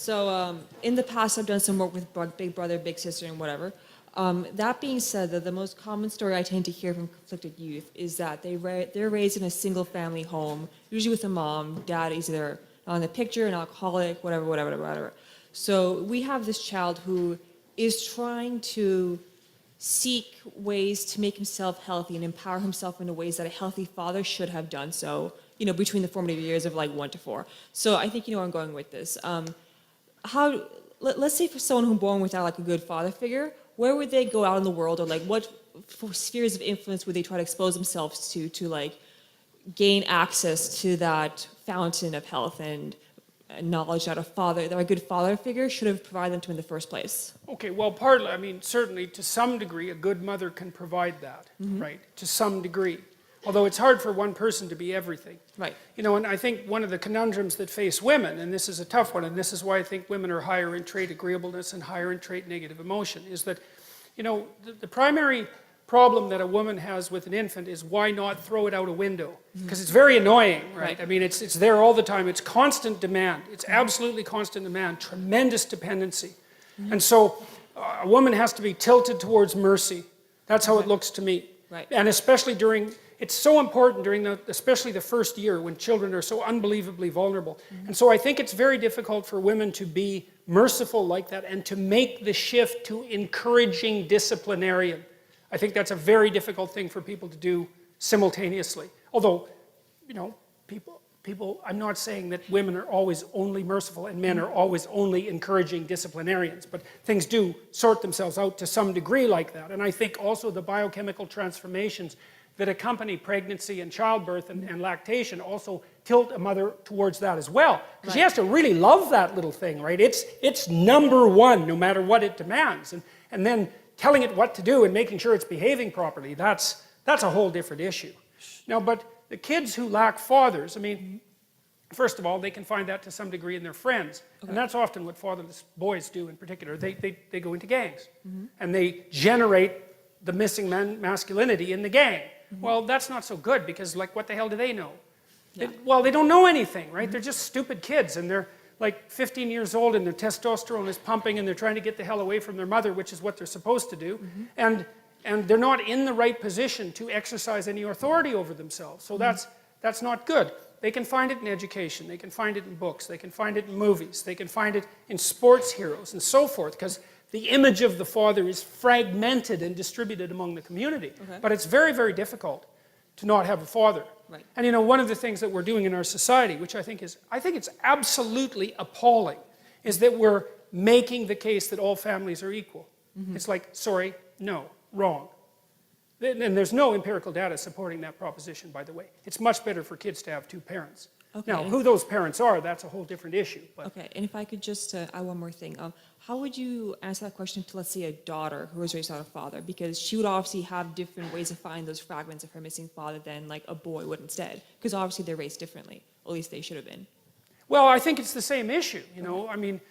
So in the past, I've done some work with Big Brother, Big Sister, and whatever. That being said, the most common story I tend to hear from conflicted youth is that they're raised in a single-family home, usually with a mom. Dad is either not in the picture, an alcoholic, whatever. So we have this child who is trying to seek ways to make himself healthy and empower himself in ways that a healthy father should have done so, between the formative years of like 1 to 4. So I think you know where I'm going with this. Let's say for someone who's born without like a good father figure, where would they go out in the world, or like what spheres of influence would they try to expose themselves to like gain access to that fountain of health and knowledge that a good father figure should have provided them to in the first place? Okay, well, partly, I mean, certainly to some degree, a good mother can provide that, right? To some degree. Although it's hard for one person to be everything. Right. And I think one of the conundrums that face women, and this is a tough one, and this is why I think women are higher in trait agreeableness and higher in trait negative emotion, is that, the primary problem that a woman has with an infant is why not throw it out a window? Because it's very annoying, right? I mean, it's there all the time. It's constant demand. It's absolutely constant demand, tremendous dependency. And so a woman has to be tilted towards mercy. That's how it looks to me. Right. And especially it's so important during especially the first year when children are so unbelievably vulnerable. And so I think it's very difficult for women to be merciful like that and to make the shift to encouraging disciplinarian. I think that's a very difficult thing for people to do simultaneously. Although, people, I'm not saying that women are always only merciful and men are always only encouraging disciplinarians, but things do sort themselves out to some degree like that. And I think also the biochemical transformations that accompany pregnancy and childbirth and lactation also tilt a mother towards that as well. Because she has to really love that little thing, right? It's number one, no matter what it demands. And then telling it what to do and making sure it's behaving properly, that's a whole different issue. Now, but the kids who lack fathers, I mean, first of all, they can find that to some degree in their friends. Okay. And that's often what fatherless boys do in particular. They go into gangs. And they generate the missing masculinity in the gang. Well, that's not so good because, like, what the hell do they know? Yeah. They don't know anything, right? They're just stupid kids, and they're like 15 years old, and their testosterone is pumping, and they're trying to get the hell away from their mother, which is what they're supposed to do. And they're not in the right position to exercise any authority over themselves. So that's not good. They can find it in education. They can find it in books. They can find it in movies. They can find it in sports heroes and so forth, because the image of the father is fragmented and distributed among the community. Okay. But it's very, very difficult to not have a father. Right. And one of the things that we're doing in our society, which I think it's absolutely appalling, is that we're making the case that all families are equal. It's like, sorry, no, wrong. And there's no empirical data supporting that proposition, by the way. It's much better for kids to have 2 parents. Okay. Now, who those parents are, that's a whole different issue. But. Okay, and if I could just add one more thing. How would you answer that question to, let's say, a daughter who was raised without a father? Because she would obviously have different ways of finding those fragments of her missing father than, like, a boy would instead. Because obviously they're raised differently. At least they should have been. Well, I think it's the same issue, I mean,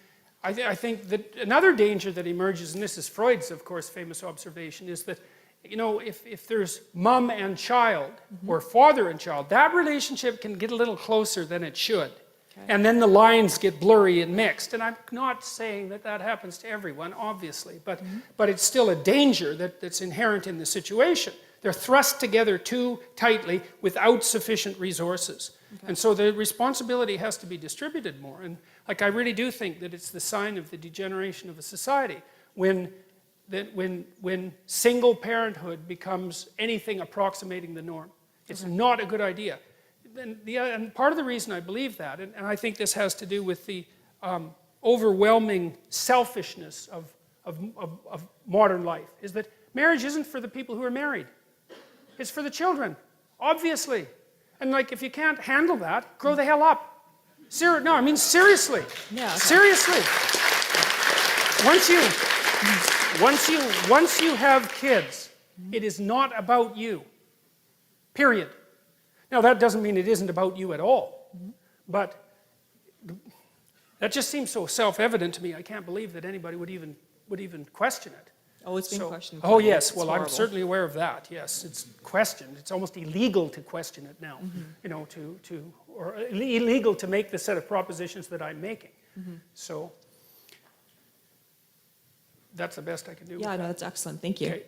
I think that another danger that emerges, and this is Freud's, of course, famous observation, is that if there's mom and child, or father and child, that relationship can get a little closer than it should. Okay. And then the lines get blurry and mixed. And I'm not saying that happens to everyone, obviously, but it's still a danger that's inherent in the situation. They're thrust together too tightly without sufficient resources. Okay. And so the responsibility has to be distributed more. And I really do think that it's the sign of the degeneration of a society when single parenthood becomes anything approximating the norm. It's not a good idea. And part of the reason I believe that, and I think this has to do with the overwhelming selfishness of modern life, is that marriage isn't for the people who are married. It's for the children, obviously. And if you can't handle that, grow the hell up. No, I mean seriously. Yeah, okay. Seriously. Once you have kids, it is not about you. Period. Now that doesn't mean it isn't about you at all. But that just seems so self-evident to me. I can't believe that anybody would even question it. Oh, it's been questioned. Oh yes, well I'm certainly aware of that. Yes, it's questioned. It's almost illegal to question it now. Or illegal to make the set of propositions that I'm making. So that's the best I can do. Yeah, no, that's excellent. Thank you. Okay.